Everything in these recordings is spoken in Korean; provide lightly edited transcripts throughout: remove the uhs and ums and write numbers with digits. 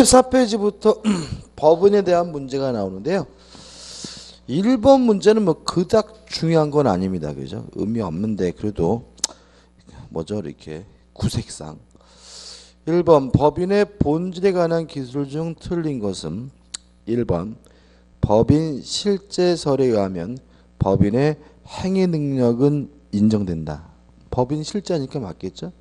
14페이지부터 법원에 대한 문제가 나오는데요. 1번 문제는 뭐 그닥 중요한 건 아닙니다. 그죠? 의미 없는데 그래도 뭐죠? 이렇게 구색상 1번 법인의 본질에 관한 기술 중 틀린 것은 1번 법인 실제설에 의하면 법인의 행위 능력은 인정된다. 법인 실제니까 맞겠죠?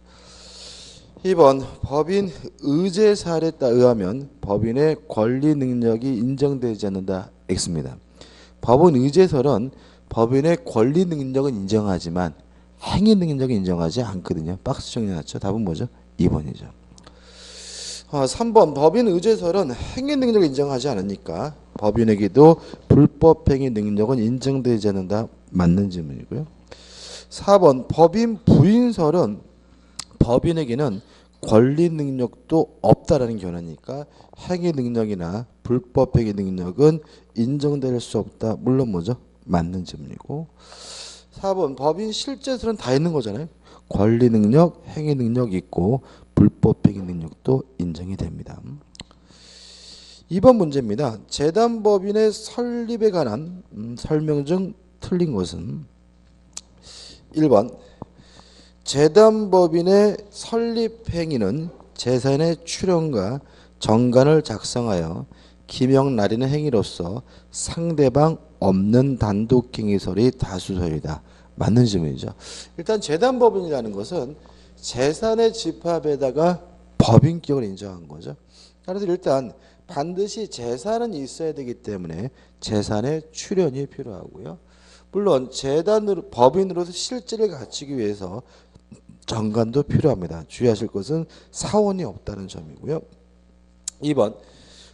2번 법인 의제사례에 의하면 법인의 권리 능력이 인정되지 않는다. X입니다. 법원 의제설은 법인의 권리 능력은 인정하지만 행위 능력은 인정하지 않거든요. 박스 정리해놨죠. 답은 뭐죠? 2번이죠. 3번 법인 의제설은 행위 능력을 인정하지 않으니까 법인에게도 불법 행위 능력은 인정되지 않는다. 맞는 질문이고요. 4번 법인 부인설은 법인에게는 권리 능력도 없다라는 견해니까 행위 능력이나 불법 행위 능력은 인정될 수 없다. 물론 뭐죠? 맞는 질문이고. 4번 법인 실제설은 다 있는 거잖아요. 권리 능력, 행위 능력 있고 불법 행위 능력도 인정이 됩니다. 2번 문제입니다. 재단법인의 설립에 관한 설명 중 틀린 것은 1번 재단법인의 설립 행위는 재산의 출연과 정관을 작성하여 기명 날리는 행위로서 상대방 없는 단독행위설이 다수설이다. 맞는 질문이죠. 일단 재단법인이라는 것은 재산의 집합에다가 법인격을 인정한 거죠. 그래서 일단 반드시 재산은 있어야 되기 때문에 재산의 출연이 필요하고요. 물론 재단으로 법인으로서 실질을 갖추기 위해서 정관도 필요합니다. 주의하실 것은 사원이 없다는 점이고요. 2번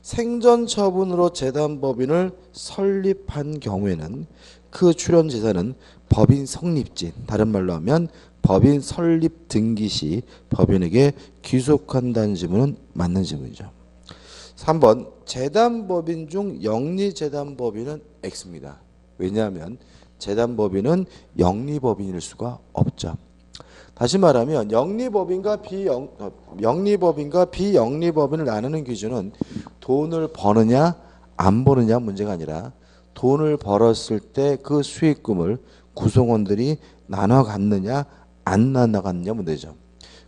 생전 처분으로 재단법인을 설립한 경우에는 그 출연 재산은 법인 성립지, 다른 말로 하면 법인 설립 등기 시 법인에게 귀속한다는 질문은 맞는 질문이죠. 3번 재단법인 중 영리재단법인은 X입니다. 왜냐하면 재단법인은 영리법인일 수가 없죠. 다시 말하면 영리법인과 비영리법인을 나누는 기준은 돈을 버느냐 안 버느냐 문제가 아니라 돈을 벌었을 때 그 수익금을 구성원들이 나눠 갔느냐 안 나눠 갔느냐 문제죠.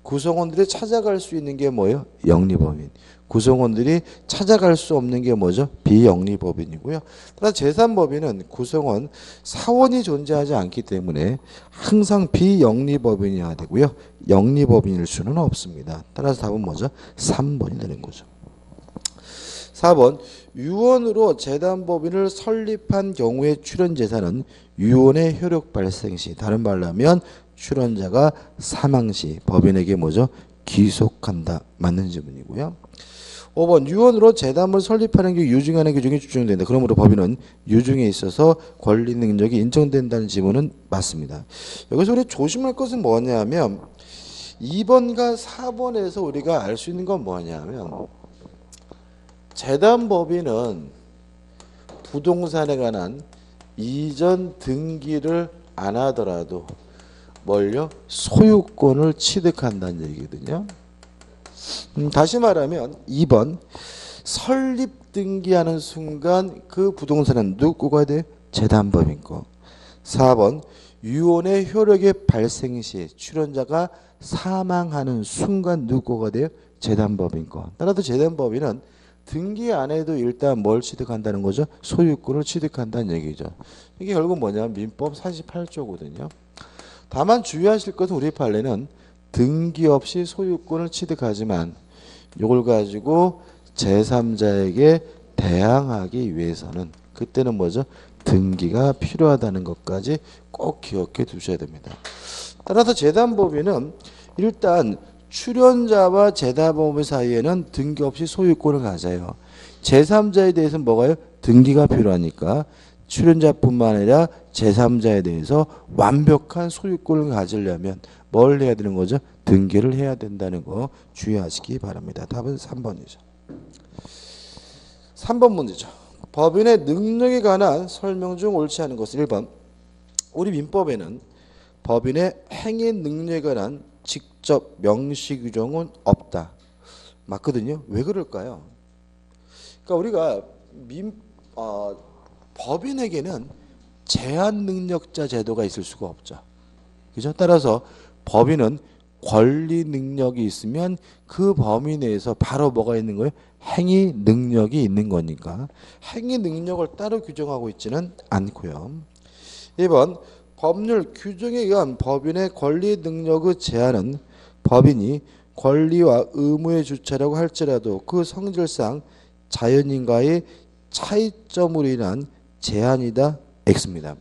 구성원들이 찾아갈 수 있는 게 뭐예요? 영리법인. 구성원들이 찾아갈 수 없는 게 뭐죠? 비영리법인이고요. 따라서 재산법인은 구성원, 사원이 존재하지 않기 때문에 항상 비영리법인이어야 되고요. 영리법인일 수는 없습니다. 따라서 답은 뭐죠? 3번이 되는 거죠. 4번 유언으로 재단법인을 설립한 경우의 출연재산은 유언의 효력 발생 시, 다른 말로 하면 출연자가 사망 시 법인에게 뭐죠? 귀속한다. 맞는 질문이고요. 5번 유언으로 재단을 설립하는 게 유증하는 규정이 추정된다. 그러므로 법인은 유증에 있어서 권리 능력이 인정된다는 지문은 맞습니다. 여기서 우리 조심할 것은 뭐냐면 2번과 4번에서 우리가 알 수 있는 건 뭐냐면 재단법인은 부동산에 관한 이전 등기를 안 하더라도 뭘요? 소유권을 취득한다는 얘기거든요. 다시 말하면 2번 설립 등기하는 순간 그 부동산은 누구 거가 돼요? 재단법인 거. 4번 유언의 효력의 발생 시 출연자가 사망하는 순간 누구 거가 돼요? 재단법인 거. 따라서 재단법인은 등기 안 해도 일단 뭘 취득한다는 거죠? 소유권을 취득한다는 얘기죠. 이게 결국 뭐냐면 민법 48조거든요. 다만 주의하실 것은 우리 판례는 등기 없이 소유권을 취득하지만 이걸 가지고 제3자에게 대항하기 위해서는 그때는 뭐죠? 등기가 필요하다는 것까지 꼭 기억해 두셔야 됩니다. 따라서 재단법인은 일단 출연자와 재단법인 사이에는 등기 없이 소유권을 가져요. 제3자에 대해서는 뭐가요? 등기가 필요하니까 출연자뿐만 아니라 제3자에 대해서 완벽한 소유권을 가지려면 뭘 해야 되는 거죠? 등기를 해야 된다는 거 주의하시기 바랍니다. 답은 3번이죠. 3번 문제죠. 법인의 능력에 관한 설명 중 옳지 않은 것은 1번 우리 민법에는 법인의 행위 능력에 관한 직접 명시 규정은 없다. 맞거든요. 왜 그럴까요? 그러니까 우리가 법인에게는 제한 능력자 제도가 있을 수가 없죠. 그죠? 따라서 법인은 권리 능력이 있으면 그 범위 내에서 바로 뭐가 있는 거예요? 행위 능력이 있는 거니까 행위 능력을 따로 규정하고 있지는 않고요. 2번 법률 규정에 의한 법인의 권리 능력의 제한은 법인이 권리와 의무의 주체라고 할지라도 그 성질상 자연인과의 차이점으로 인한 제한이다. X입니다.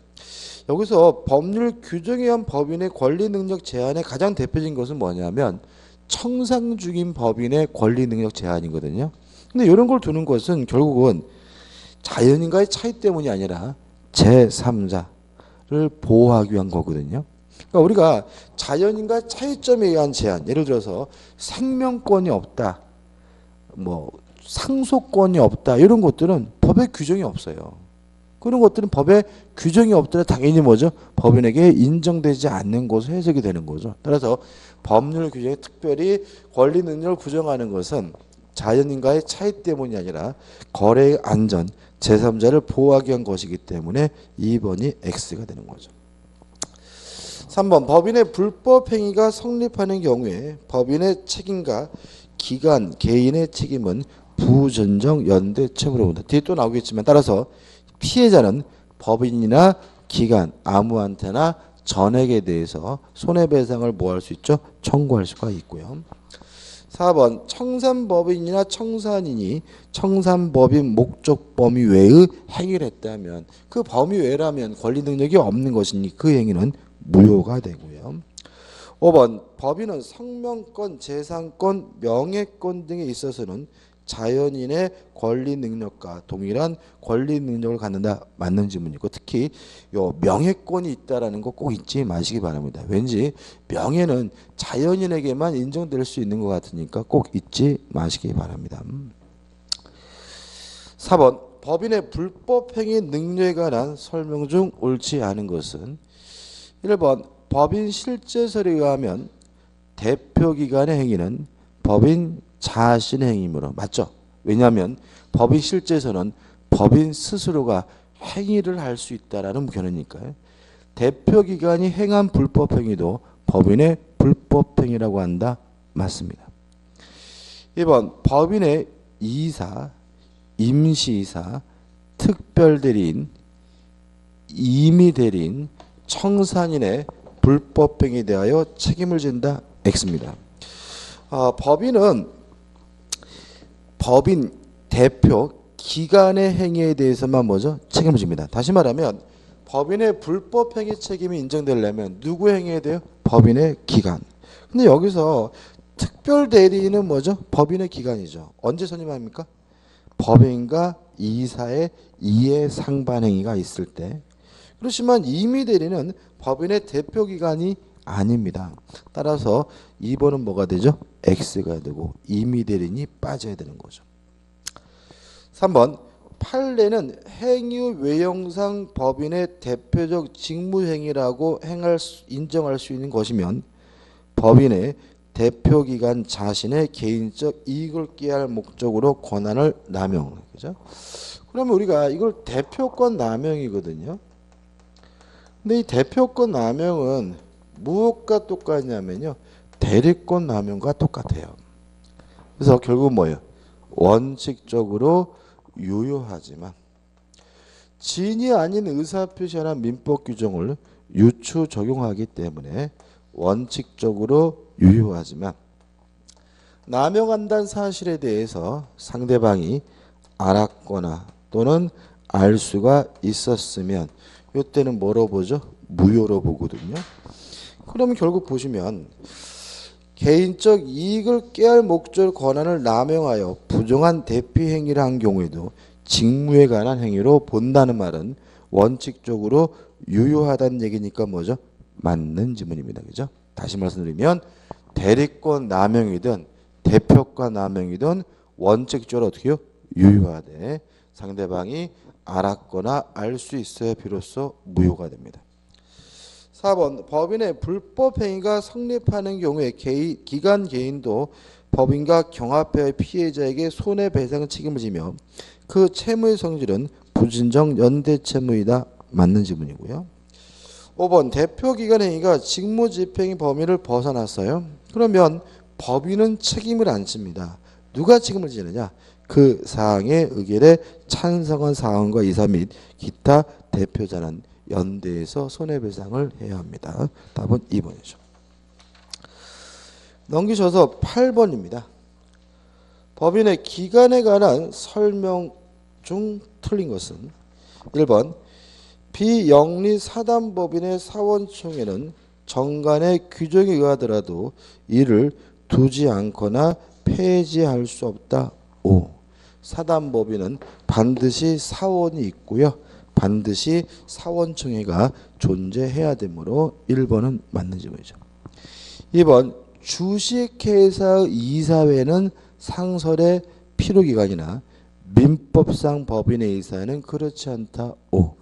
여기서 법률 규정에 의한 법인의 권리 능력 제한의 가장 대표적인 것은 뭐냐면 청산 중인 법인의 권리 능력 제한이거든요. 근데 이런 걸 두는 것은 결국은 자연인과의 차이 때문이 아니라 제3자를 보호하기 위한 거거든요. 그러니까 우리가 자연인과의 차이점에 의한 제한, 예를 들어서 생명권이 없다, 뭐 상속권이 없다, 이런 것들은 법에 규정이 없어요. 그런 것들은 법에 규정이 없더라도 당연히 뭐죠? 법인에게 인정되지 않는 것으로 해석이 되는 거죠. 따라서 법률 규정에 특별히 권리 능력을 규정하는 것은 자연인과의 차이 때문이 아니라 거래의 안전, 제3자를 보호하기 위한 것이기 때문에 2번이 X가 되는 거죠. 3번 법인의 불법 행위가 성립하는 경우에 법인의 책임과 기관, 개인의 책임은 부전정 연대 책임으로 본다. 뒤에 또 나오겠지만 따라서 피해자는 법인이나 기관 아무한테나 전액에 대해서 손해배상을 뭐 할 수 있죠? 청구할 수가 있고요. 4번 청산법인이나 청산인이 청산법인 목적 범위 외의 행위를 했다면 그 범위 외라면 권리 능력이 없는 것이니 그 행위는 무효가 되고요. 5번 법인은 성명권, 재산권, 명예권 등에 있어서는 자연인의 권리 능력과 동일한 권리 능력을 갖는다. 맞는 질문이고 특히 요 명예권이 있다라는 거 꼭 잊지 마시기 바랍니다. 왠지 명예는 자연인에게만 인정될 수 있는 것 같으니까 꼭 잊지 마시기 바랍니다. 4번 법인의 불법 행위 능력에 관한 설명 중 옳지 않은 것은 1번 법인 실제설에 의하면 대표기관의 행위는 법인 자신의 행위므로 맞죠? 왜냐하면 법인 실제서는 법인 스스로가 행위를 할 수 있다라는 견해니까요. 대표기관이 행한 불법 행위도 법인의 불법 행위라고 한다. 맞습니다. 2번 법인의 이사, 임시이사, 특별대리인, 임의대리인, 청산인의 불법 행위에 대하여 책임을 진다. X입니다. 법인은 법인 대표 기관의 행위에 대해서만 뭐죠? 책임을 집니다. 다시 말하면 법인의 불법 행위 책임이 인정되려면 누구 행위에 대해요? 법인의 기관. 근데 여기서 특별 대리인은 뭐죠? 법인의 기관이죠. 언제 선임합니까? 법인과 이사의 이해 상반 행위가 있을 때. 그렇지만 임의 대리는 법인의 대표 기관이 아닙니다. 따라서 2번은 뭐가 되죠? X가 되고 임의 대리인이 빠져야 되는 거죠. 3번 판례는 행위 외형상 법인의 대표적 직무행위라고 인정할 수 있는 것이면 법인의 대표기관 자신의 개인적 이익을 꾀할 목적으로 권한을 남용. 그죠? 그러면 우리가 이걸 대표권 남용이거든요. 근데 이 대표권 남용은 무엇과 똑같냐면요. 대리권 남용과 똑같아요. 그래서 결국 뭐예요? 원칙적으로 유효하지만 진이 아닌 의사표시나 민법 규정을 유추 적용하기 때문에 원칙적으로 유효하지만 남용한다는 사실에 대해서 상대방이 알았거나 또는 알 수가 있었으면 이때는 뭐로 보죠? 무효로 보거든요. 그러면 결국 보시면 개인적 이익을 꾀할 목적 권한을 남용하여 부정한 대피 행위를 한 경우에도 직무에 관한 행위로 본다는 말은 원칙적으로 유효하다는 얘기니까 뭐죠? 맞는 지문입니다. 그죠? 다시 말씀드리면 대리권 남용이든 대표권 남용이든 원칙적으로 어떻게 해요? 유효하되 상대방이 알았거나 알 수 있어야 비로소 무효가 됩니다. 4번 법인의 불법 행위가 성립하는 경우에 기관 개인도 법인과 경합회의 피해자에게 손해배상 책임을 지며 그 채무의 성질은 부진정 연대채무이다. 맞는 지문이고요. 5번 대표기관 행위가 직무집행의 범위를 벗어났어요. 그러면 법인은 책임을 안 집니다. 누가 책임을 지느냐? 그 사항의 의결에 찬성한 사항과 이사 및 기타 대표자는 연대에서 손해배상을 해야 합니다. 답은 2번이죠. 넘기셔서 8번입니다. 법인의 기간에 관한 설명 중 틀린 것은 1번 비영리 사단법인의 사원총회는 정관의 규정에 의하더라도 이를 두지 않거나 폐지할 수 없다. 5. 사단법인은 반드시 사원이 있고요. 반드시 사원총회가 존재해야 되므로 1번은 맞는 질문이죠. 2번 주식회사의 이사회는 상설의 필요기관이나 민법상 법인의 이사회는 그렇지 않다. 5.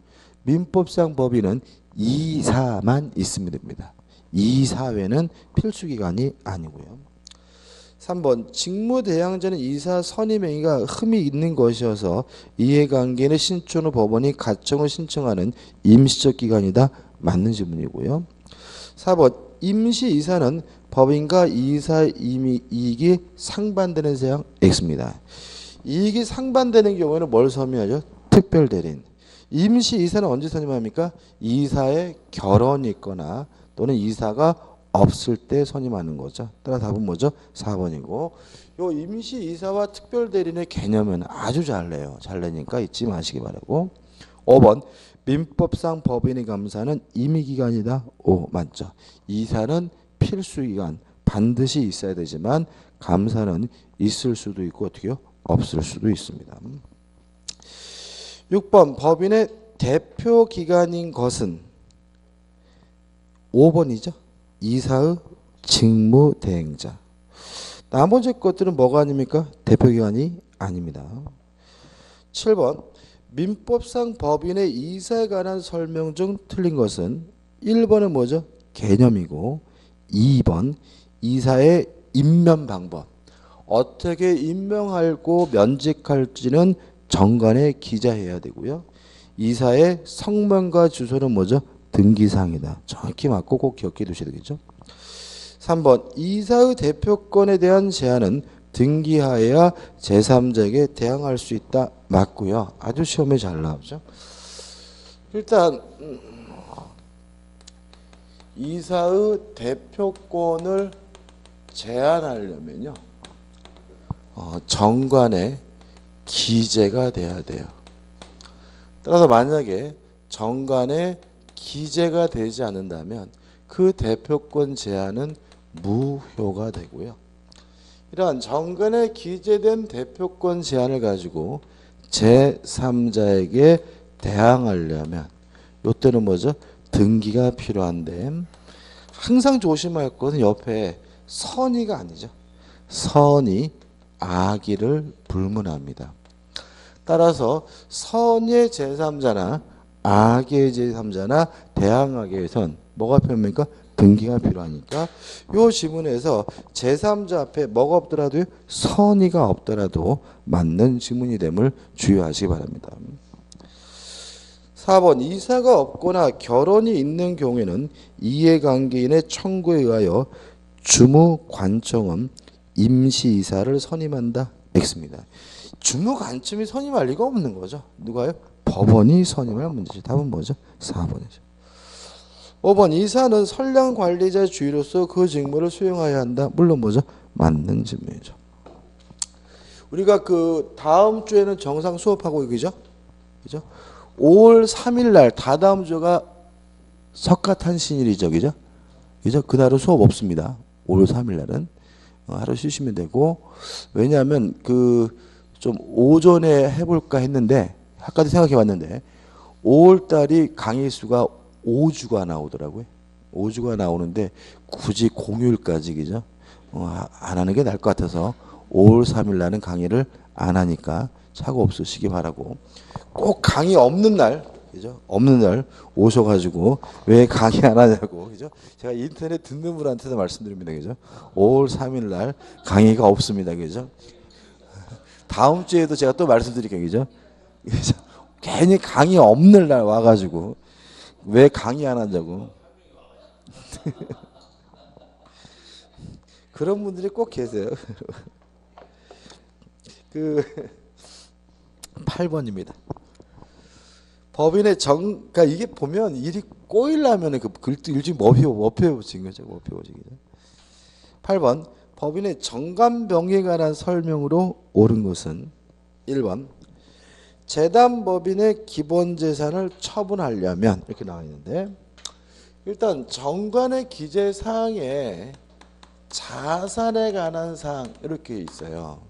민법상 법인은 이사만 있으면 됩니다. 이사회는 필수기관이 아니고요. 3번 직무대항자는 이사 선임행위가 흠이 있는 것이어서 이해관계인의 신청 후 법원이 가청을 신청하는 임시적 기관이다. 맞는 질문이고요. 4번 임시이사는 법인과 이사 이익이 상반되는 사항 X입니다. 이익이 상반되는 경우에는 뭘 선임하죠? 특별대리인. 임시이사는 언제 선임합니까? 이사의 결혼이 있거나 또는 이사가 없을 때 선임하는 거죠. 따라 답은 뭐죠? 4번이고 요 임시이사와 특별대리인의 개념은 아주 잘 내요. 잘 내니까 잊지 마시기 바라고. 5번 민법상 법인의 감사는 임의기관이다. 5 맞죠. 이사는 필수기관 반드시 있어야 되지만 감사는 있을 수도 있고 어떻게요? 없을 수도 있습니다. 6번 법인의 대표기관인 것은 5번이죠. 이사의 직무대행자. 나머지 것들은 뭐가 아닙니까? 대표기관이 아닙니다. 7번 민법상 법인의 이사에 관한 설명 중 틀린 것은 1번은 뭐죠? 개념이고 2번 이사의 임명 방법. 어떻게 임명하고 면직할지는 정관에 기재해야 되고요. 이사의 성명과 주소는 뭐죠? 등기사항이다. 정확히 맞고 꼭 기억해 두셔야 되겠죠. 3번 이사의 대표권에 대한 제한은 등기하에야 제3자에게 대항할 수 있다. 맞고요. 아주 시험에 잘 나오죠. 일단 이사의 대표권을 제한하려면요. 정관에 기재가 돼야 돼요. 따라서 만약에 정관에 기재가 되지 않는다면 그 대표권 제한은 무효가 되고요. 이러한 정관에 기재된 대표권 제한을 가지고 제3자에게 대항하려면 이때는 뭐죠? 등기가 필요한데 항상 조심할 것은 옆에 선의가 아니죠. 선의 악의를 불문합니다. 따라서 선의 제3자나 악의 제3자나 대항하기 위해선 뭐가 필요합니까? 등기가 필요하니까 이 지문에서 제3자 앞에 뭐가 없더라도 선의가 없더라도 맞는 지문이 됨을 주의하시기 바랍니다. 4번 이사가 없거나 결혼이 있는 경우에는 이해관계인의 청구에 의하여 주무관청은 임시이사를 선임한다. X입니다. 주무관청이 선임할 리가 없는 거죠. 누가요? 법원이 선임할 문제죠. 답은 뭐죠? 4번이죠. 5번 이사는 선량관리자 주의로서 그 직무를 수행해야 한다. 물론 뭐죠? 맞는 질문이죠. 우리가 그 다음 주에는 정상 수업하고 그죠? 5월 3일 날 다다음 주가 석가탄신일이죠. 그죠? 그날은 수업 없습니다. 5월 3일 날은 하루 쉬시면 되고 왜냐하면 그 좀 오전에 해볼까 했는데 아까도 생각해 봤는데 5월 달이 강의 수가 5주가 나오더라고요. 5주가 나오는데 굳이 공휴일까지 그죠? 안 하는 게 나을 것 같아서 5월 3일 날은 강의를 안 하니까 사고 없으시기 바라고 꼭 강의 없는 날 그죠? 없는 날 오셔가지고 왜 강의 안 하냐고, 그죠? 제가 인터넷 듣는 분한테도 말씀드립니다, 그죠? 5월 3일 날 강의가 없습니다, 그죠? 다음 주에도 제가 또 말씀드릴게요, 그죠? 그죠? 괜히 강의 없는 날 와가지고 왜 강의 안 하냐고. 그런 분들이 꼭 계세요. 그 8번입니다. 법인의 그러니까 이게 보면 일이 꼬이려면 그 글도 일찍 뭐 배우신 거죠? 뭐 배우신 거죠? 8번 법인의 정관병에 관한 설명으로 옳은 것은 1번 재단법인의 기본재산을 처분하려면 이렇게 나와 있는데, 일단 정관의 기재사항에 자산에 관한 사항 이렇게 있어요.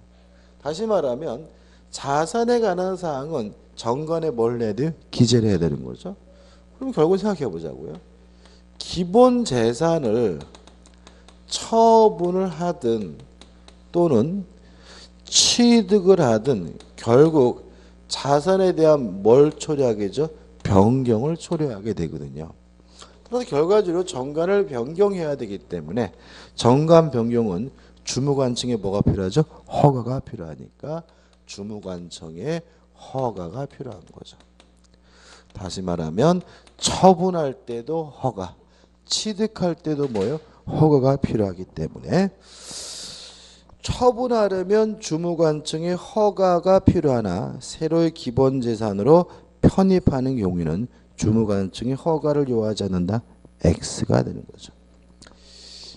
다시 말하면 자산에 관한 사항은 정관에 뭘 해야 돼요? 기재를 해야 되는 거죠. 그럼 결국 생각해 보자고요. 기본 재산을 처분을 하든 또는 취득을 하든 결국 자산에 대한 뭘 초래하게죠? 변경을 초래하게 되거든요. 그래서 결과적으로 정관을 변경해야 되기 때문에 정관 변경은 주무관청에 뭐가 필요하죠? 허가가 필요하니까 주무관청에 허가가 필요한 거죠. 다시 말하면 처분할 때도 허가, 취득할 때도 뭐예요? 허가가 필요하기 때문에 처분하려면 주무관청의 허가가 필요하나 새로의 기본재산으로 편입하는 경우에는 주무관청의 허가를 요하지 않는다. X가 되는 거죠.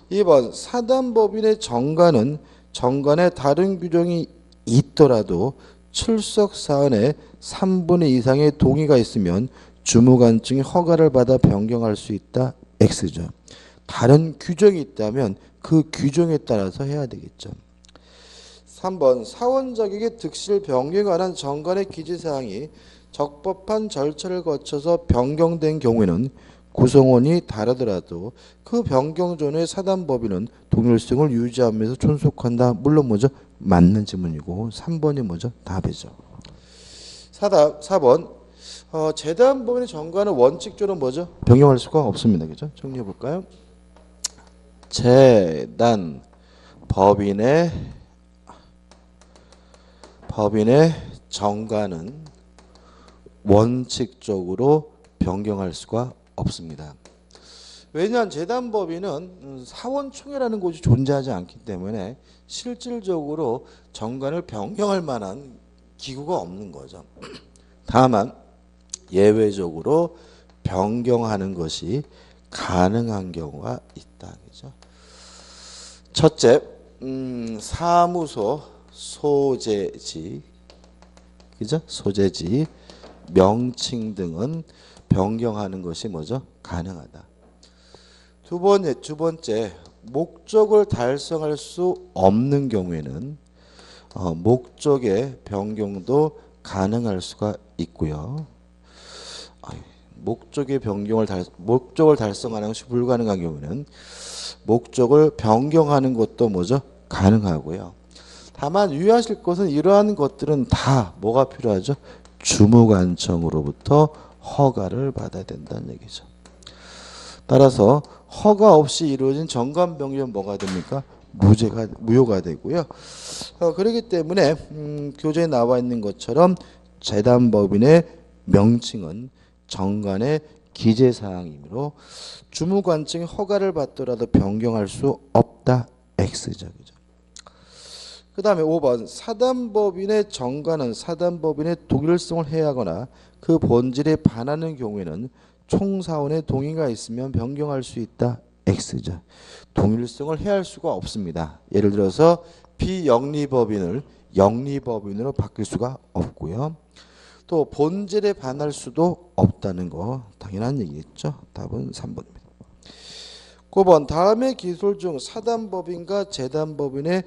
2번 사단법인의 정관은 정관에 다른 규정이 있더라도 출석사안에 3분의 이상의 동의가 있으면 주무관청의 허가를 받아 변경할 수 있다. X죠. 다른 규정이 있다면 그 규정에 따라서 해야 되겠죠. 3번 사원자격의 득실 변경에 관한 정관의 기재사항이 적법한 절차를 거쳐서 변경된 경우에는 구성원이 다르더라도 그 변경 전에 사단법인은 동일성을 유지하면서 존속한다. 물론 뭐죠? 맞는 질문이고 3번이 뭐죠? 답이죠. 4번 재단법인의 정관은 원칙적으로 뭐죠? 변경할 수가 없습니다. 그죠? 정리해 볼까요? 재단법인의 정관은 원칙적으로 변경할 수가 없습니다. 왜냐하면 재단법인은 사원총회라는 곳이 존재하지 않기 때문에 실질적으로 정관을 변경할 만한 기구가 없는 거죠. 다만 예외적으로 변경하는 것이 가능한 경우가 있다. 그죠? 첫째, 사무소 소재지, 그죠? 소재지, 명칭 등은 변경하는 것이 뭐죠? 가능하다. 두 번째, 목적을 달성할 수 없는 경우에는 목적의 변경도 가능할 수가 있고요. 목적의 목적을 달성하는 것이 불가능한 경우는 목적을 변경하는 것도 뭐죠? 가능하고요. 다만 유의하실 것은 이러한 것들은 다 뭐가 필요하죠? 주무관청으로부터 허가를 받아야 된다는 얘기죠. 따라서 허가 없이 이루어진 정관 변경은 뭐가 됩니까? 무효가 되고요. 그렇기 때문에 교재에 나와 있는 것처럼 재단법인의 명칭은 정관의 기재사항이므로 주무관청의 허가를 받더라도 변경할 수 없다. X죠. 그 다음에 5번 사단법인의 정관은 사단법인의 독일성을 해하거나 그 본질에 반하는 경우에는 총사원의 동의가 있으면 변경할 수 있다. X죠. 동일성을 해할 수가 없습니다. 예를 들어서 비영리법인을 영리법인으로 바뀔 수가 없고요. 또 본질에 반할 수도 없다는 거 당연한 얘기겠죠. 답은 3번입니다. 9번 다음의 기술 중 사단법인과 재단법인의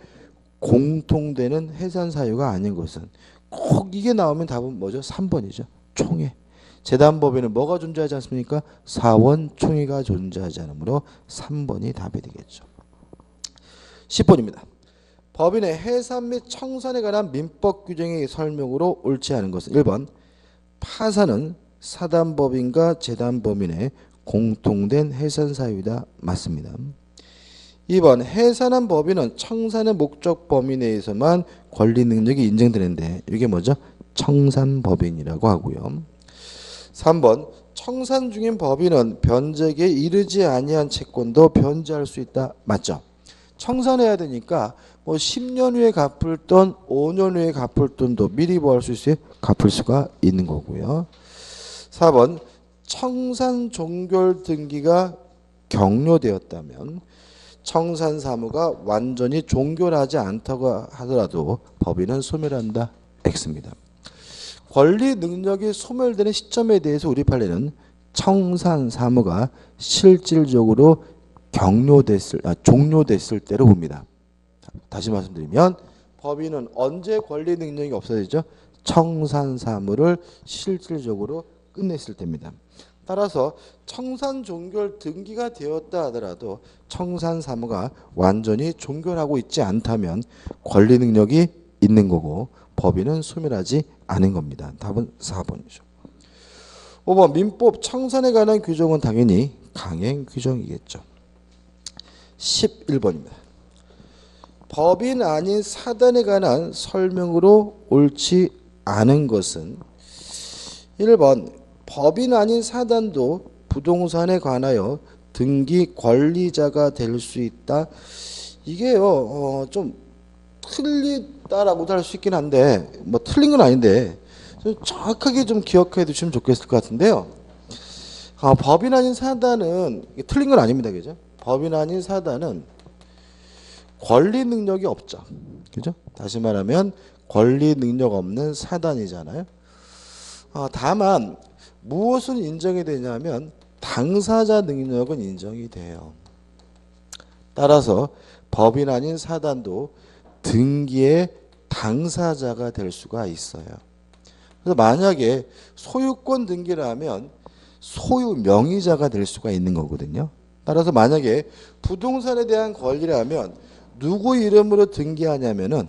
공통되는 해산 사유가 아닌 것은 꼭 이게 나오면 답은 뭐죠? 3번이죠. 총회. 재단법인은 뭐가 존재하지 않습니까? 사원총회가 존재하지 않으므로 3번이 답이 되겠죠. 10번입니다. 법인의 해산 및 청산에 관한 민법 규정의 설명으로 옳지 않은 것은 1번 파산은 사단법인과 재단법인의 공통된 해산 사유이다. 맞습니다. 2번 해산한 법인은 청산의 목적 범위 내에서만 권리 능력이 인정되는데 이게 뭐죠? 청산법인이라고 하고요. 3번 청산 중인 법인은 변제기에 이르지 아니한 채권도 변제할 수 있다. 맞죠? 청산해야 되니까 뭐 10년 후에 갚을 돈, 5년 후에 갚을 돈도 미리 뭐 할 수 있어요? 갚을 수가 있는 거고요. 4번 청산 종결 등기가 격려되었다면 청산 사무가 완전히 종결하지 않다고 하더라도 법인은 소멸한다. X입니다. 권리 능력이 소멸되는 시점에 대해서 우리 판례는 청산 사무가 실질적으로 종료됐을 때로 봅니다. 다시 말씀드리면 법인은 언제 권리 능력이 없어지죠? 청산 사무를 실질적으로 끝냈을 때입니다. 따라서 청산 종결 등기가 되었다 하더라도 청산 사무가 완전히 종결하고 있지 않다면 권리 능력이 있는 거고 법인은 소멸하지 않은 겁니다. 답은 4번이죠. 5번 민법 청산에 관한 규정은 당연히 강행 규정이겠죠. 11번입니다. 법인 아닌 사단에 관한 설명으로 옳지 않은 것은 1번 법인 아닌 사단도 부동산에 관하여 등기 권리자가 될 수 있다. 이게요 좀 틀리다라고도 할 수 있긴 한데 뭐 틀린 건 아닌데 좀 정확하게 좀 기억해 두시면 좋겠을 것 같은데요. 법인 아닌 사단은 틀린 건 아닙니다. 그죠? 법인 아닌 사단은 권리 능력이 없죠. 그죠? 다시 말하면 권리 능력 없는 사단이잖아요. 다만 무엇은 인정이 되냐면 당사자 능력은 인정이 돼요. 따라서 법인 아닌 사단도 등기의 당사자가 될 수가 있어요. 그래서 만약에 소유권 등기를 하면 소유 명의자가 될 수가 있는 거거든요. 따라서 만약에 부동산에 대한 권리를 하면 누구 이름으로 등기하냐면은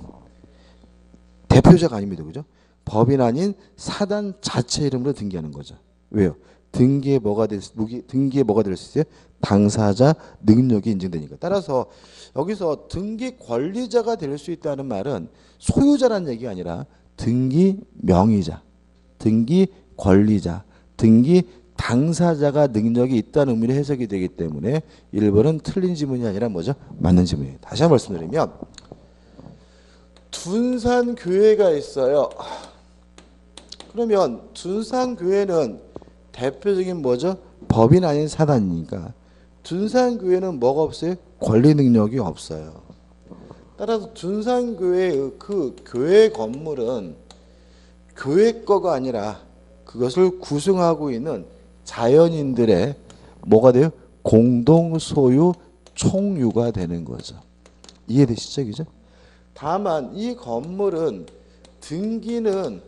대표자가 아닙니다. 그죠? 법인 아닌 사단 자체 이름으로 등기하는 거죠. 왜요? 등기에 뭐가 될 수 있어요? 당사자 능력이 인정되니까. 따라서 여기서 등기 권리자가 될 수 있다는 말은 소유자라는 얘기가 아니라 등기 명의자, 등기 권리자, 등기 당사자가 능력이 있다는 의미로 해석이 되기 때문에 1번은 틀린 지문이 아니라 뭐죠? 맞는 지문이에요. 다시 한번 말씀드리면 둔산교회가 있어요. 그러면 둔산교회는 대표적인 뭐죠? 법인 아닌 사단이니까 둔산교회는 뭐가 없어요? 권리 능력이 없어요. 따라서 둔산교회의 그 교회 건물은 교회 거가 아니라 그것을 구성하고 있는 자연인들의 뭐가 돼요? 공동 소유 총유가 되는 거죠. 이해되시죠? 그죠? 다만 이 건물은 등기는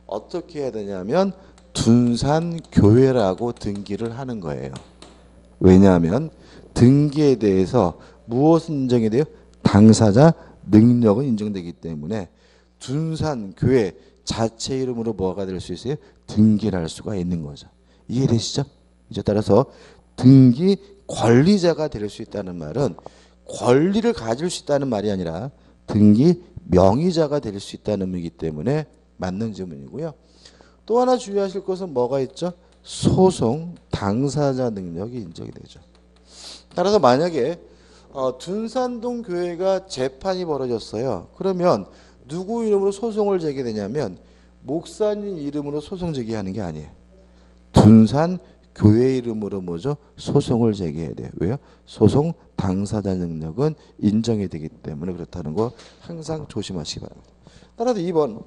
어떻게 해야 되냐면 둔산교회라고 등기를 하는 거예요. 왜냐하면 등기에 대해서 무엇은 인정이 돼요? 당사자 능력은 인정되기 때문에 둔산교회 자체 이름으로 뭐가 될 수 있어요? 등기를 할 수가 있는 거죠. 이해되시죠? 이제 따라서 등기 권리자가 될 수 있다는 말은 권리를 가질 수 있다는 말이 아니라 등기 명의자가 될 수 있다는 의미이기 때문에 맞는 질문이고요. 또 하나 주의하실 것은 뭐가 있죠? 소송 당사자 능력이 인정이 되죠. 따라서 만약에 둔산동 교회가 재판이 벌어졌어요. 그러면 누구 이름으로 소송을 제기되냐면 목사님 이름으로 소송 제기하는 게 아니에요. 둔산 교회 이름으로 뭐죠? 소송을 제기해야 돼요. 왜요? 소송 당사자 능력은 인정이 되기 때문에 그렇다는 거 항상 조심하시기 바랍니다. 따라서 2번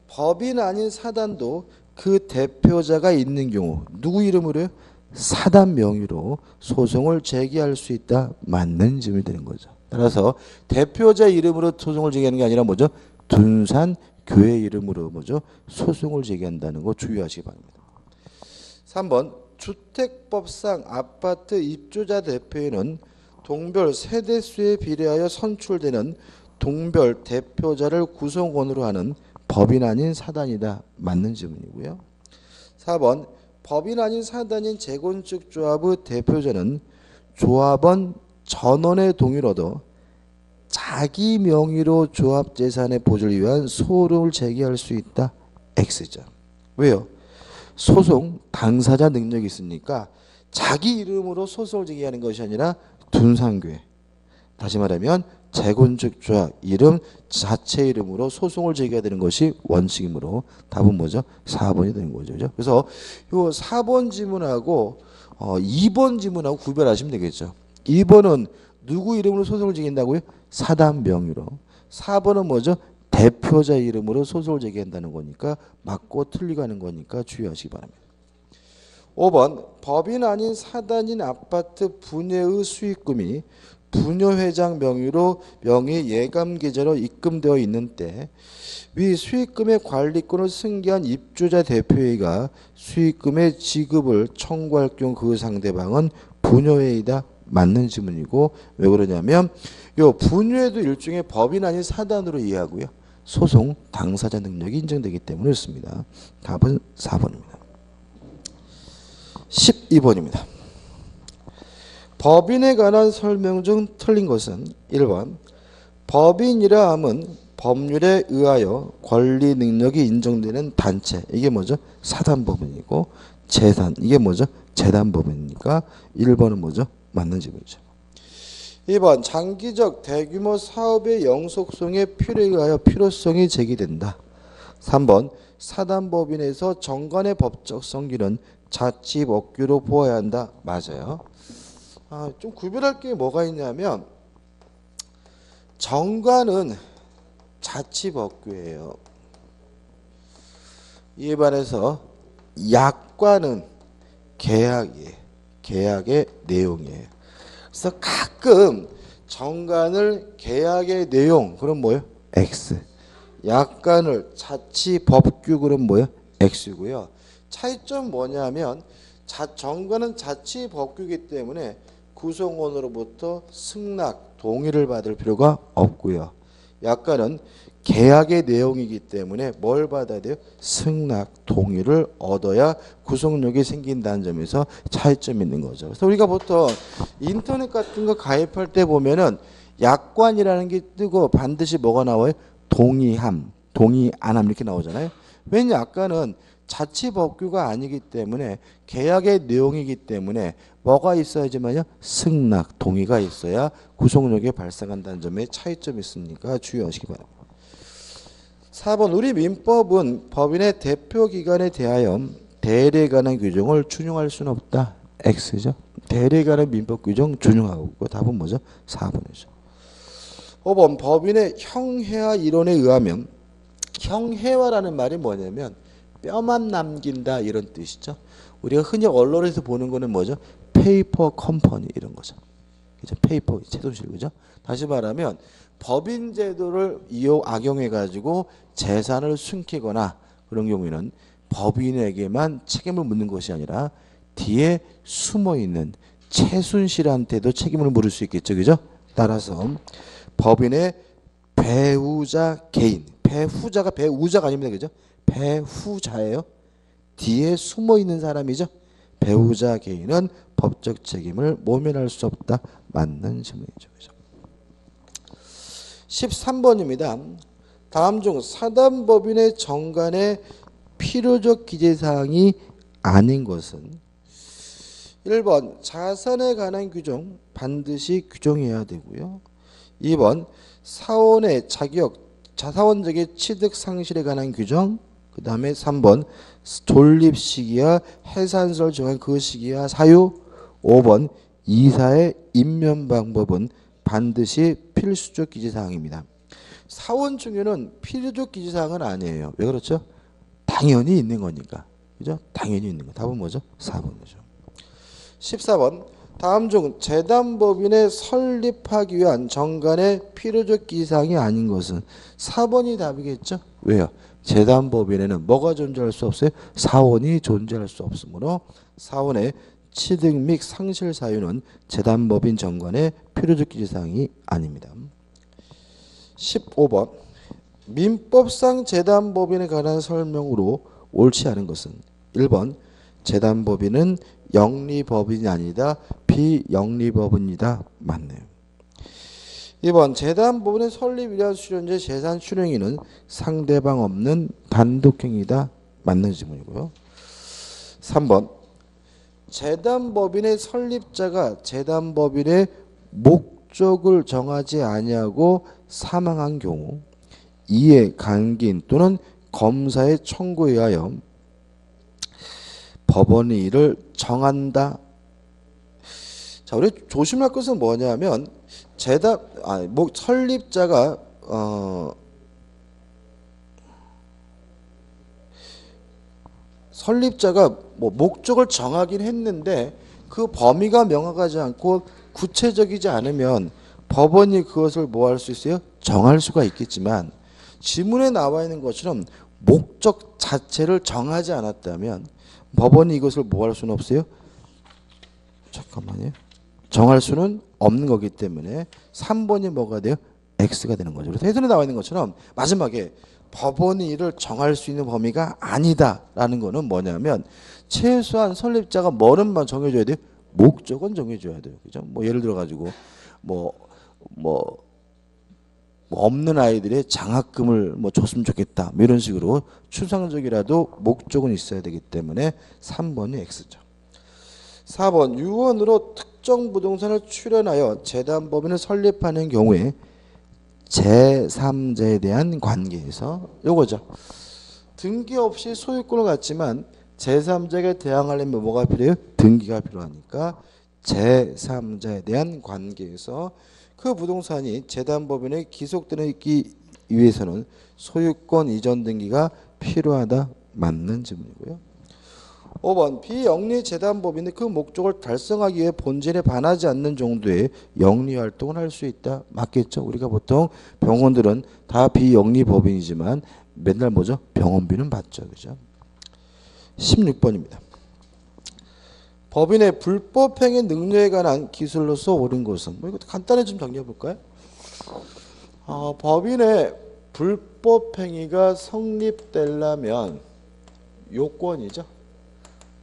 법인 아닌 사단도 그 대표자가 있는 경우 누구 이름으로요? 사단 명의로 소송을 제기할 수 있다. 맞는 질문이 되는 거죠. 따라서 대표자 이름으로 소송을 제기하는 게 아니라 뭐죠? 둔산 교회 이름으로 뭐죠? 소송을 제기한다는 거 주의하시기 바랍니다. 3번 주택법상 아파트 입주자 대표에는 동별 세대수에 비례하여 선출되는 동별 대표자를 구성원으로 하는 법인 아닌 사단이다. 맞는 질문이고요. 4번 법인 아닌 사단인 재건축 조합의 대표자는 조합원 전원의 동의를 얻어 자기 명의로 조합 재산의 보존을 위한 소송을 제기할 수 있다. X죠. 왜요? 소송 당사자 능력이 있으니까 자기 이름으로 소송을 제기하는 것이 아니라 둔상교회, 다시 말하면 재건축 조합 이름 자체 이름으로 소송을 제기해야 되는 것이 원칙이므로 답은 뭐죠? 4번이 되는 거죠. 그죠? 그래서 요 4번 지문하고 2번 지문하고 구별하시면 되겠죠. 2번은 누구 이름으로 소송을 제기한다고요? 사단 명의로. 4번은 뭐죠? 대표자 이름으로 소송을 제기한다는 거니까 맞고 틀리고 하는 거니까 주의하시기 바랍니다. 5번 법인 아닌 사단인 아파트 분여의 수익금이 분여회장 명의로 명의 예감계좌로 입금되어 있는 때 위 수익금의 관리권을 승계한 입주자 대표회의가 수익금의 지급을 청구할 경우 그 상대방은 분여회의다. 맞는 지문이고 왜 그러냐면 요 분여회도 일종의 법인 아닌 사단으로 이해하고요. 소송 당사자 능력이 인정되기 때문에 그렇습니다. 답은 4번입니다. 12번입니다. 법인에 관한 설명 중 틀린 것은 1번 법인이라 함은 법률에 의하여 권리 능력이 인정되는 단체, 이게 뭐죠? 사단법인이고 재산, 이게 뭐죠? 재단법인이니까 1번은 뭐죠? 맞는 지문이죠. 2번 장기적 대규모 사업의 영속성의 필요에 의하여 필요성이 제기된다. 3번 사단법인에서 정관의 법적 성질은 자치법규로 보아야 한다. 맞아요. 좀 구별할 게 뭐가 있냐면 정관은 자치법규예요. 이에 반해서 약관은 계약이에요. 계약의 내용이에요. 그래서 가끔 정관을 계약의 내용 그럼 뭐예요? X. 약관을 자치법규 그럼 뭐예요? X고요. 차이점 뭐냐면 정관은 자치법규이기 때문에 구성원으로부터 승낙 동의를 받을 필요가 없고요. 약관은 계약의 내용이기 때문에 뭘 받아야 돼요? 승낙 동의를 얻어야 구속력이 생긴다는 점에서 차이점이 있는 거죠. 그래서 우리가 보통 인터넷 같은 거 가입할 때 보면은 약관이라는 게 뜨고 반드시 뭐가 나와요? 동의함, 동의 안 함 이렇게 나오잖아요. 왜냐 약관은 자치법규가 아니기 때문에 계약의 내용이기 때문에 뭐가 있어야지만요? 승낙, 동의가 있어야 구속력이 발생한다는 점에 차이점이 있으니까 주의하시기 바랍니다. 4번 우리 민법은 법인의 대표기관에 대하여 대리에 관한 규정을 준용할 수는 없다. X죠. 대리에 관한 민법 규정 준용하고 있고 답은 뭐죠? 4번이죠. 5번 법인의 형해화 이론에 의하면 형해화라는 말이 뭐냐면 뼈만 남긴다 이런 뜻이죠. 우리가 흔히 언론에서 보는 거는 뭐죠? 페이퍼 컴퍼니 이런 거죠. 그죠? 페이퍼 채도실 그죠? 다시 말하면 법인 제도를 악용해 가지고 재산을 숨기거나 그런 경우에는 법인에게만 책임을 묻는 것이 아니라 뒤에 숨어 있는 최순실한테도 책임을 물을 수 있겠죠. 그죠? 따라서 법인의 배후자 개인, 배후자가 배우자가 아닙니다. 그죠? 배후자예요. 뒤에 숨어 있는 사람이죠. 배우자 개인은 법적 책임을 모면할 수 없다. 맞는 질문이죠. 그죠? 13번입니다. 다음 중 사단법인의 정관의 필요적 기재사항이 아닌 것은 1번 자산에 관한 규정 반드시 규정해야 되고요. 2번 사원의 자격, 자사원적의 취득 상실에 관한 규정, 그 다음에 3번 존립 시기와 해산설 정한 그 시기와 사유, 5번 이사의 임명 방법은 반드시 필수적 기재사항입니다. 사원 중에는 필요적 기재사항은 아니에요. 왜 그렇죠? 당연히 있는 거니까. 그죠? 당연히 있는 거. 답은 뭐죠? 4번이죠. 14번 다음 중 재단법인에 설립하기 위한 정관의 필요적 기재사항이 아닌 것은 4번이 답이겠죠? 왜요? 재단법인에는 뭐가 존재할 수 없어요? 사원이 존재할 수 없으므로 사원의 취득 및 상실 사유는 재단법인 정관의 필요적 기재사항이 아닙니다. 15번 민법상 재단법인에 관한 설명으로 옳지 않은 것은 1번 재단법인은 영리법인이 아니다. 비영리법인이다. 맞네요. 2번 재단법인의 설립이란 수령제 재산 출행위는 상대방 없는 단독행위다. 맞는 질문이고요. 3번 재단법인의 설립자가 재단법인의 목적을 정하지 아니하고 사망한 경우 이에 관계인 또는 검사의 청구에 의하여 법원이 이를 정한다. 자, 우리 조심할 것은 뭐냐면 설립자가 뭐 목적을 정하긴 했는데 그 범위가 명확하지 않고 구체적이지 않으면 법원이 그것을 뭐 할 수 있어요? 정할 수가 있겠지만 지문에 나와 있는 것처럼 목적 자체를 정하지 않았다면 법원이 이것을 뭐 할 수는 없어요? 잠깐만요. 정할 수는 없는 거기 때문에 3번이 뭐가 돼요? X가 되는 거죠. 그래서 해설에 나와 있는 것처럼 마지막에 법원이 이를 정할 수 있는 범위가 아니다라는 거는 뭐냐면 최소한 설립자가 뭐는만 정해줘야 돼요? 목적은 정해줘야 돼요. 그죠? 뭐 예를 들어 가지고 뭐 없는 아이들의 장학금을 뭐 줬으면 좋겠다. 뭐 이런 식으로 추상적이라도 목적은 있어야 되기 때문에 3번이 X죠. 4번 유언으로 특정 부동산을 출연하여 재단법인을 설립하는 경우에 제3자에 대한 관계에서 요거죠. 등기 없이 소유권을 갖지만 제3자에게 대항하려면 뭐가 필요해요? 등기가 필요하니까 제3자에 대한 관계에서 그 부동산이 재단법인에 기속되기 위해서는 소유권 이전 등기가 필요하다. 맞는 질문이고요. 5번 비영리 재단법인의 그 목적을 달성하기 위해 본질에 반하지 않는 정도의 영리 활동을 할 수 있다. 맞겠죠? 우리가 보통 병원들은 다 비영리 법인이지만 맨날 뭐죠? 병원비는 받죠. 그죠? 16번입니다. 법인의 불법행위 능력에 관한 기술로서 옳은 것은 뭐 이것도 간단히 좀 정리해 볼까요? 법인의 불법행위가 성립되려면 요건이죠.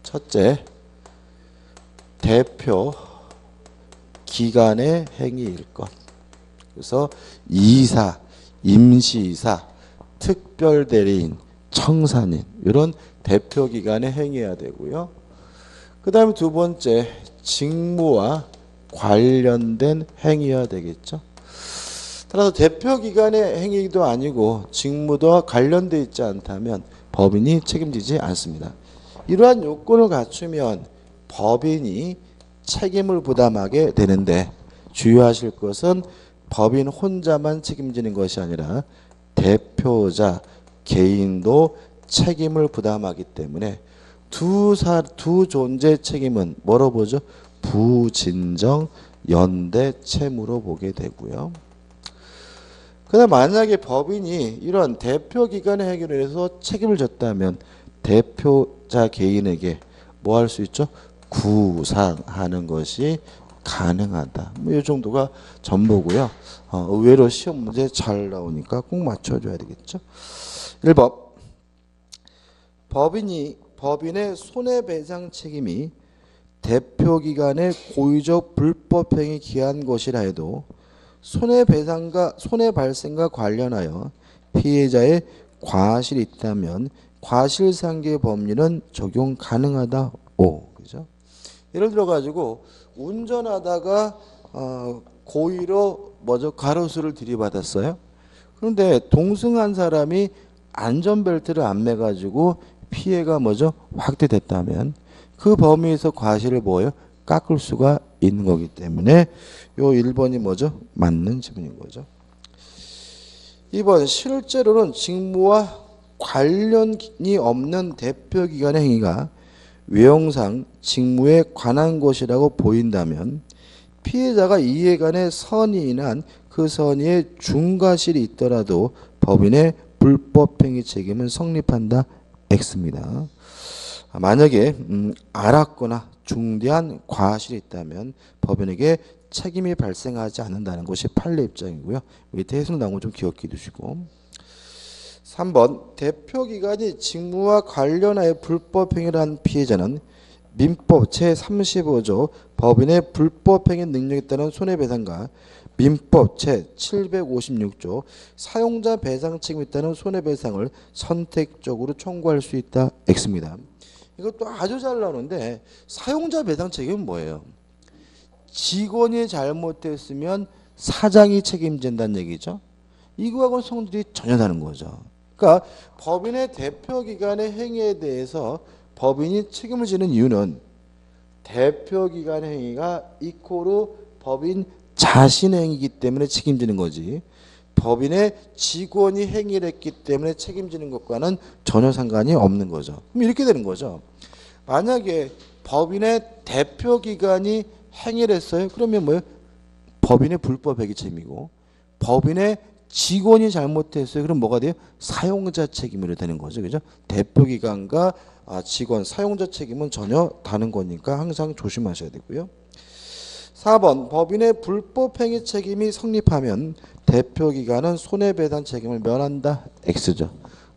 첫째, 대표 기관의 행위일 것. 그래서 이사, 임시이사, 특별대리인, 청산인 이런 대표 기관의 행위해야 되고요. 그 다음에 두 번째, 직무와 관련된 행위여야 되겠죠. 따라서 대표 기관의 행위도 아니고 직무도 관련되어 있지 않다면 법인이 책임지지 않습니다. 이러한 요건을 갖추면 법인이 책임을 부담하게 되는데 주의하실 것은 법인 혼자만 책임지는 것이 아니라 대표자 개인도 책임을 부담하기 때문에 두 존재 책임은 뭐로 보죠? 부진정 연대 채무로 보게 되고요. 그다음 만약에 법인이 이런 대표 기관의 행위로 해서 책임을 졌다면 대표자 개인에게 뭐 할 수 있죠? 구상하는 것이 가능하다. 뭐 이 정도가 전부고요. 의외로 시험 문제 잘 나오니까 꼭 맞춰줘야 되겠죠. 1번 법인의 손해배상 책임이 대표기관의 고의적 불법행위 기한 것이라 해도 손해 발생과 관련하여 피해자의 과실이 있다면 과실상계 법리는 적용 가능하다. 그죠? 예를 들어 가지고 운전하다가 고의로 가로수를 들이받았어요. 그런데 동승한 사람이 안전벨트를 안 매가지고 피해가 확대됐다면 그 범위에서 과실을 깎을 수가 있는 거기 때문에 요 1번이 맞는 지문인 거죠. 2번 실제로는 직무와 관련이 없는 대표기관의 행위가 외형상 직무에 관한 것이라고 보인다면 피해자가 이에 관해 선의인한 그 선의의 중과실이 있더라도 법인의 불법행위 책임은 성립한다. X입니다. 만약에 알았거나 중대한 과실이 있다면 법인에게 책임이 발생하지 않는다는 것이 판례 입장이고요. 밑에 해석 나온 거 좀 기억해 두시고 3번 대표기관이 직무와 관련하여 불법행위를 한 피해자는 민법 제35조 법인의 불법행위 능력에 따른 손해배상과 민법 제756조 사용자 배상 책임에 따른 손해배상을 선택적으로 청구할 수 있다. X입니다. 이것도 아주 잘 나오는데 사용자 배상 책임은 뭐예요? 직원이 잘못했으면 사장이 책임진다는 얘기죠. 이거하고는 성질이 전혀 다른 거죠. 그러니까 법인의 대표기관의 행위에 대해서 법인이 책임을 지는 이유는 대표기관 행위가 이코르 법인 자신의 행위이기 때문에 책임지는 거지, 법인의 직원이 행위를 했기 때문에 책임지는 것과는 전혀 상관이 없는 거죠. 그럼 이렇게 되는 거죠. 만약에 법인의 대표기관이 행위를 했어요. 그러면 뭐예요? 법인의 불법 회계 책임이고, 법인의 직원이 잘못했어요. 그럼 뭐가 돼요? 사용자 책임으로 되는 거죠. 그죠? 대표기관과 직원, 사용자 책임은 전혀 다른 거니까 항상 조심하셔야 되고요. 4번 법인의 불법행위 책임이 성립하면 대표기관은 손해배상 책임을 면한다. X죠.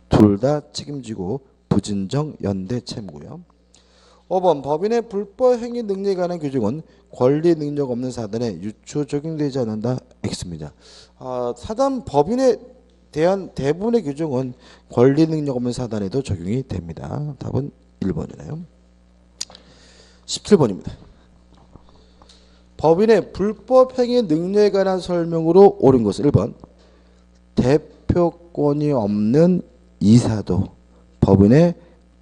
둘 다 책임지고 부진정 연대 채무고요. 5번 법인의 불법행위 능력에 관한 규정은 권리 능력 없는 사단에 유추 적용되지 않는다. X입니다. 사단 법인에 대한 대부분의 규정은 권리 능력 없는 사단에도 적용이 됩니다. 답은 1번이네요. 17번입니다. 법인의 불법행위 능력에 관한 설명으로 옳은 것은 1번 대표권이 없는 이사도 법인의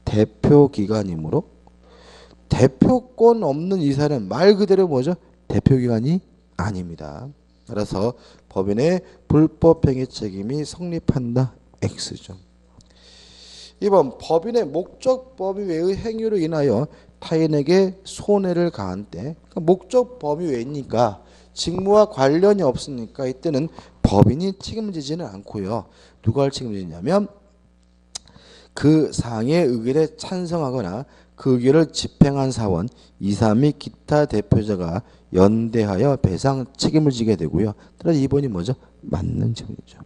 대표기관이므로, 대표권 없는 이사는 말 그대로 뭐죠? 대표기관이 아닙니다. 따라서 법인의 불법행위 책임이 성립한다. X죠. 2번 법인의 목적 범위 외의 행위로 인하여 타인에게 손해를 가한 때, 그러니까 목적 범위 외니까 직무와 관련이 없으니까 이때는 법인이 책임지지는 않고요. 누가 할 책임지냐면 그 사항의 의결에 찬성하거나 그 의결을 집행한 사원, 이사 및 기타 대표자가 연대하여 배상 책임을 지게 되고요. 따라서 2번이 뭐죠? 맞는 질문이죠.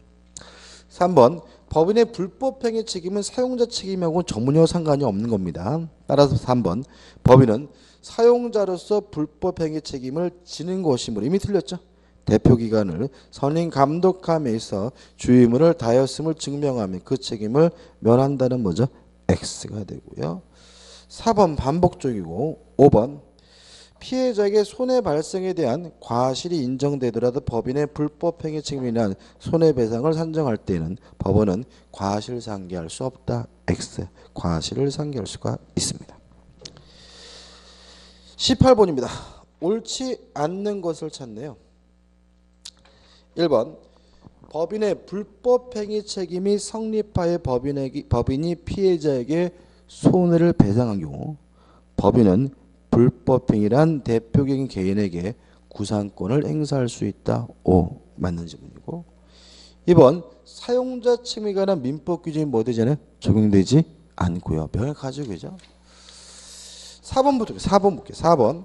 3번 법인의 불법행위 책임은 사용자 책임하고 전문용 상관이 없는 겁니다. 따라서 3번 법인은 사용자로서 불법행위 책임을 지는 것이므로, 이미 틀렸죠? 대표기관을 선임 감독함에 있어 주의무를 다하였음을 증명하면 그 책임을 면한다는 뭐죠? X가 되고요. 4번 반복적이고 5번 피해자에게 손해 발생에 대한 과실이 인정되더라도 법인의 불법행위 책임에 인한 손해배상을 산정할 때에는 법원은 과실 상계할 수 없다. X. 과실을 상계할 수가 있습니다. 18번입니다. 옳지 않는 것을 찾네요. 1번 법인의 불법행위 책임이 성립하여 법인이 피해자에게 손해를 배상한 경우 법인은 불법행위란 대표적인 개인에게 구상권을 행사할 수 있다. O. 맞는 질문이고. 2번 사용자 책임에 관한 민법 규정이 뭐 되잖아요? 적용되지 않고요. 명확하죠. 그죠? 4번 볼게요. 4번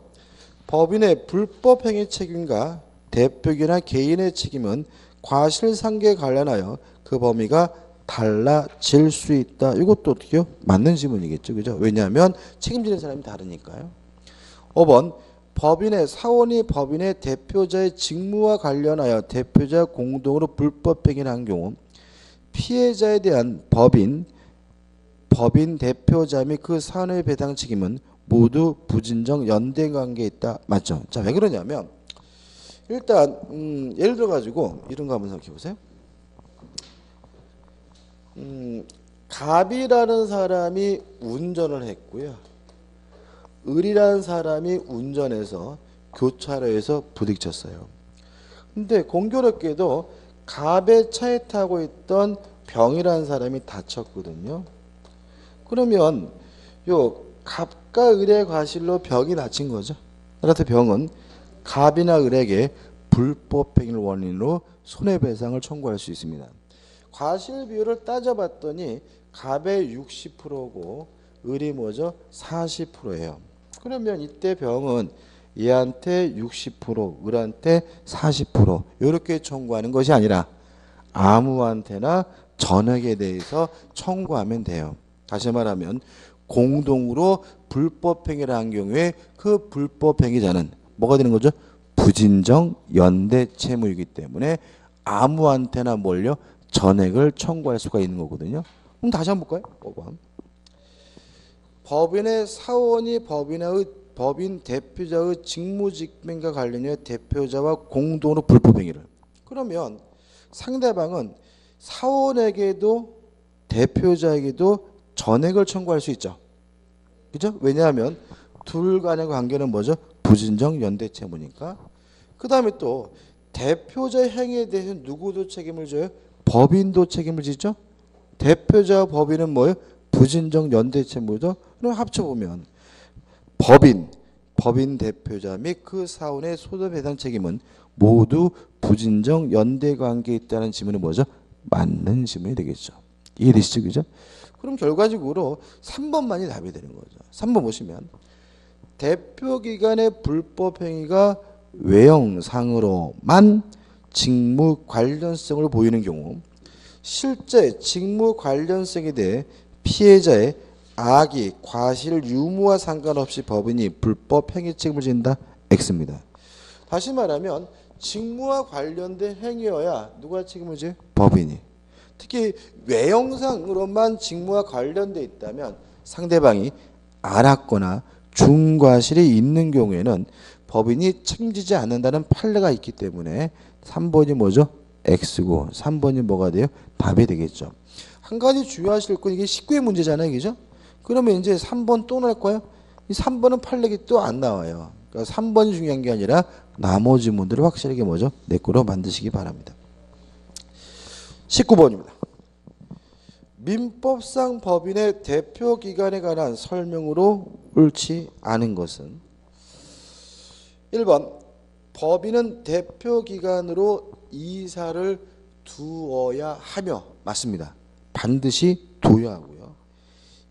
법인의 불법행위 책임과 대표기나 개인의 책임은 과실상계에 관련하여 그 범위가 달라질 수 있다. 이것도 어떻게요? 맞는 질문이겠죠. 그죠? 왜냐하면 책임지는 사람이 다르니까요. 5번 법인의 사원이 법인의 대표자의 직무와 관련하여 대표자 공동으로 불법행위를 한 경우 피해자에 대한 법인 대표자 및 그 사원의 배상 책임은 모두 부진정 연대관계에 있다. 맞죠? 자, 왜 그러냐면 일단 예를 들어 가지고 이런 거 한번 생각해 보세요. 갑이라는 사람이 운전을 했고요. 을이라는 사람이 운전해서 교차로에서 부딪혔어요. 근데 공교롭게도 갑의 차에 타고 있던 병이라는 사람이 다쳤거든요. 그러면 요 갑과 을의 과실로 병이 다친 거죠. 따라서 병은 갑이나 을에게 불법행위를 원인으로 손해배상을 청구할 수 있습니다. 과실 비율을 따져봤더니 갑의 60%고 을이 뭐죠? 40%예요. 그러면 이때 병은 얘한테 60%, 을한테 40% 이렇게 청구하는 것이 아니라 아무한테나 전액에 대해서 청구하면 돼요. 다시 말하면 공동으로 불법행위를 한 경우에 그 불법행위자는 뭐가 되는 거죠? 부진정 연대 채무이기 때문에 아무한테나 뭘요? 전액을 청구할 수가 있는 거거든요. 그럼 다시 한번 볼까요? 5번. 법인의 사원이 법인 대표자의 직무집행과 관련해 대표자와 공동으로 불법행위를. 그러면 상대방은 사원에게도 대표자에게도 전액을 청구할 수 있죠. 그죠? 왜냐하면 둘 간의 관계는 뭐죠? 부진정 연대 채무니까. 그 다음에 또 대표자의 행위에 대해서 누구도 책임을 져요? 법인도 책임을 지죠. 대표자와 법인은 뭐예요? 부진정 연대 채무죠. 그럼 합쳐보면 법인 대표자 및 그 사원의 소득배상 책임은 모두 부진정 연대 관계에 있다는 지문은 뭐죠? 맞는 지문이 되겠죠. 이해되시죠? 그죠? 그럼 결과적으로 3번만이 답이 되는 거죠. 3번 보시면 대표기관의 불법행위가 외형상으로만 직무 관련성을 보이는 경우 실제 직무 관련성에 대해 피해자의 악의 과실 유무와 상관없이 법인이 불법 행위 책임을 진다. X입니다. 다시 말하면 직무와 관련된 행위여야 누가 책임을 져요? 법인이. 특히 외형상으로만 직무와 관련돼 있다면 상대방이 알았거나 중과실이 있는 경우에는 법인이 책임지지 않는다는 판례가 있기 때문에 3번이 뭐죠? X고 3번이 뭐가 돼요? 답이 되겠죠. 한 가지 주의하실 건 이게 19의 문제잖아요. 그죠? 그러면 이제 3번 또 나올 거예요? 이 3번은 판례기 또 안 나와요. 그러니까 3번이 중요한 게 아니라 나머지 문들을 확실하게 뭐죠? 내 거로 만드시기 바랍니다. 19번입니다. 민법상 법인의 대표기관에 관한 설명으로 옳지 않은 것은 1번 법인은 대표기관으로 이사를 두어야 하며 맞습니다. 반드시 둬야 하고요.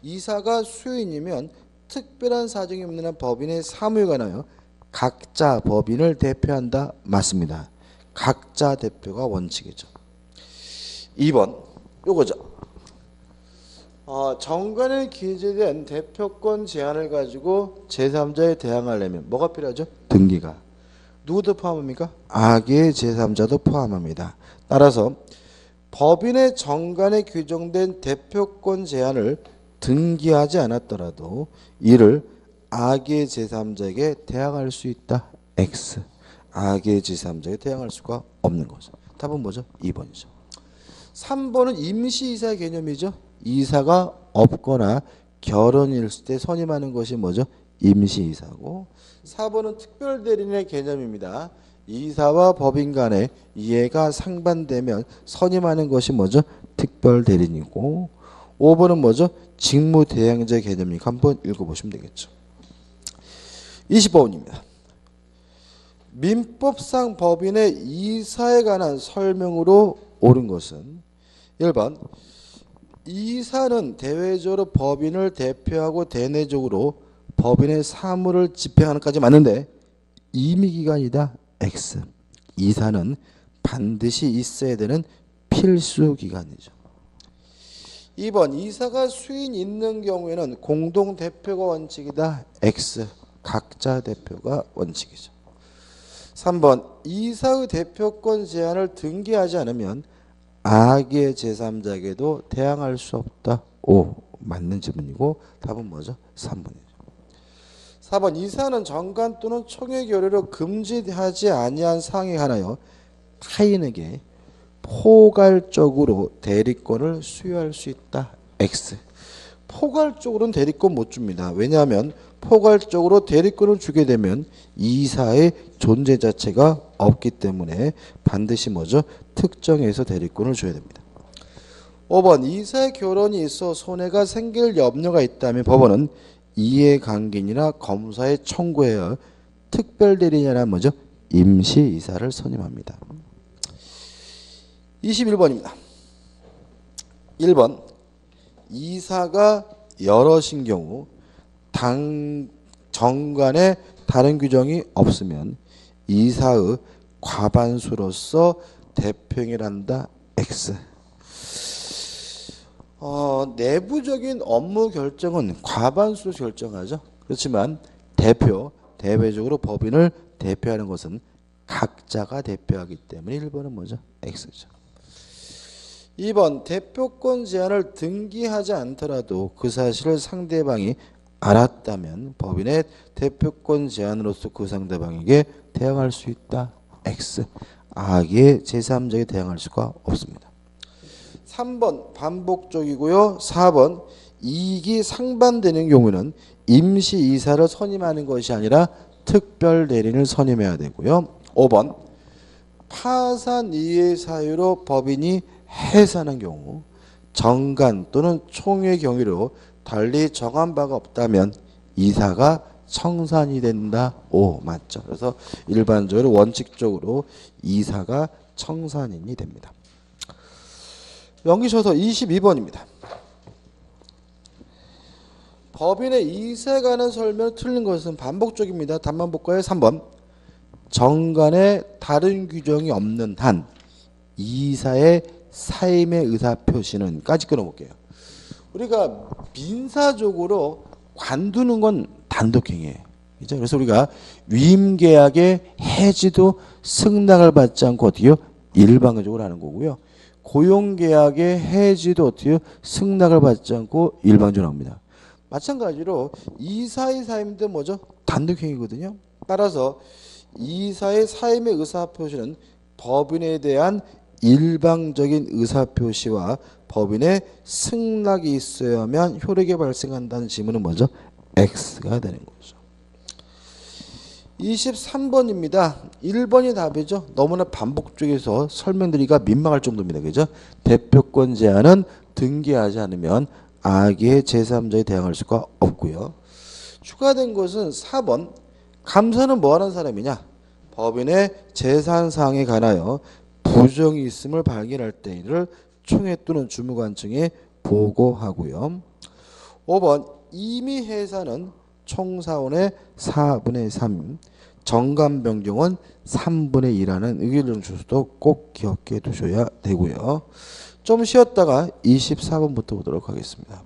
이사가 수요인이면 특별한 사정이 없는 한 법인의 사무에 관하여 각자 법인을 대표한다. 맞습니다. 각자 대표가 원칙이죠. 2번 요거죠. 정관에 기재된 대표권 제한을 가지고 제3자에 대항하려면 뭐가 필요하죠? 등기가. 누구도 포함합니까? 악의 제3자도 포함합니다. 따라서 법인의 정관에 규정된 대표권 제한을 등기하지 않았더라도 이를 악의 제3자에게 대항할 수 있다. X. 악의 제3자에게 대항할 수가 없는 거죠. 답은 뭐죠? 2번이죠. 3번은 임시이사의 개념이죠. 이사가 없거나 결혼이 있을 때 선임하는 것이 뭐죠? 임시이사고 4번은 특별대리인의 개념입니다. 이사와 법인 간의 이해가 상반되면 선임하는 것이 뭐죠? 특별대리인이고 5번은 뭐죠? 직무대행자 개념이니까 한번 읽어보시면 되겠죠. 20번입니다. 민법상 법인의 이사에 관한 설명으로 옳은 것은 1번 이사는 대외적으로 법인을 대표하고 대내적으로 법인의 사무를 집행하는 까지 맞는데 임의기관이다. X. 이사는 반드시 있어야 되는 필수기관이죠. 2번 이사가 수인 있는 경우에는 공동대표가 원칙이다. X. 각자 대표가 원칙이죠. 3번 이사의 대표권 제한을 등기하지 않으면 악의 제3자에게도 대항할 수 없다. O. 맞는 질문이고 답은 뭐죠? 3번이죠. 4번 이사는 정관 또는 총회 결의로 금지하지 아니한 사항에 관하여 타인에게 포괄적으로 대리권을 수여할 수 있다. X. 포괄적으로는 대리권 못 줍니다. 왜냐하면 포괄적으로 대리권을 주게 되면 이사의 존재 자체가 없기 때문에 반드시 뭐죠? 특정해서 대리권을 줘야 됩니다. 5번 이사의 결혼이 있어 손해가 생길 염려가 있다면 법원은 이해관계인이나 검사에 청구하여 특별대리인이나 뭐죠? 임시이사를 선임합니다. 21번입니다. 1번 이사가 여럿인 경우 정관에 다른 규정이 없으면 이사의 과반수로서 대표행위를 한다. X. 내부적인 업무 결정은 과반수로 결정하죠. 그렇지만 대외적으로 법인을 대표하는 것은 각자가 대표하기 때문에 1번은 뭐죠? X죠. 2번 대표권 제한을 등기하지 않더라도 그 사실을 상대방이 알았다면 법인의 대표권 제한으로서 그 상대방에게 대항할 수 있다. X. 악의 제3자에게 대항할 수가 없습니다. 3번 반복적이고요. 4번 이익이 상반되는 경우는 임시이사를 선임하는 것이 아니라 특별대리인을 선임해야 되고요. 5번 파산 이해 사유로 법인이 해산한 경우 정관 또는 총회 경위로 달리 정한 바가 없다면 이사가 청산이 된다. 오, 맞죠. 그래서 일반적으로 원칙적으로 이사가 청산인이 됩니다. 연기셔서 22번입니다. 법인의 이사에 관한 설명을 틀린 것은 반복적입니다. 답만 볼까요? 3번 정관에 다른 규정이 없는 한 이사의 사임의 의사표시는 까지 끊어볼게요. 우리가 민사적으로 관두는 건 단독행위예요. 그죠? 그래서 우리가 위임계약의 해지도 승낙을 받지 않고 어떻게요? 일방적으로 하는 거고요. 고용계약의 해지도 어떻게요? 승낙을 받지 않고 일방적으로 합니다. 마찬가지로 이사의 사임도 뭐죠? 단독행위거든요. 따라서 이사의 사임의 의사표시는 법인에 대한 일방적인 의사표시와 법인의 승낙이 있어야만 효력이 발생한다는 지문은 뭐죠? X가 되는 거죠. 23번입니다. 1번이 답이죠. 너무나 반복적에서 설명드리기가 민망할 정도입니다. 그죠? 대표권 제한은 등기하지 않으면 악의 제3자에 대항할 수가 없고요. 추가된 것은 4번 감사는 뭐하는 사람이냐? 법인의 재산사항에 관하여 부정이 있음을 발견할 때 이를 총회 또는 주무관청에 보고하고요. 5번 임의 해산은 총사원의 4분의 3, 정관 변경은 3분의 2라는 의결령 주소도 꼭 기억해 두셔야 되고요. 좀 쉬었다가 24번부터 보도록 하겠습니다.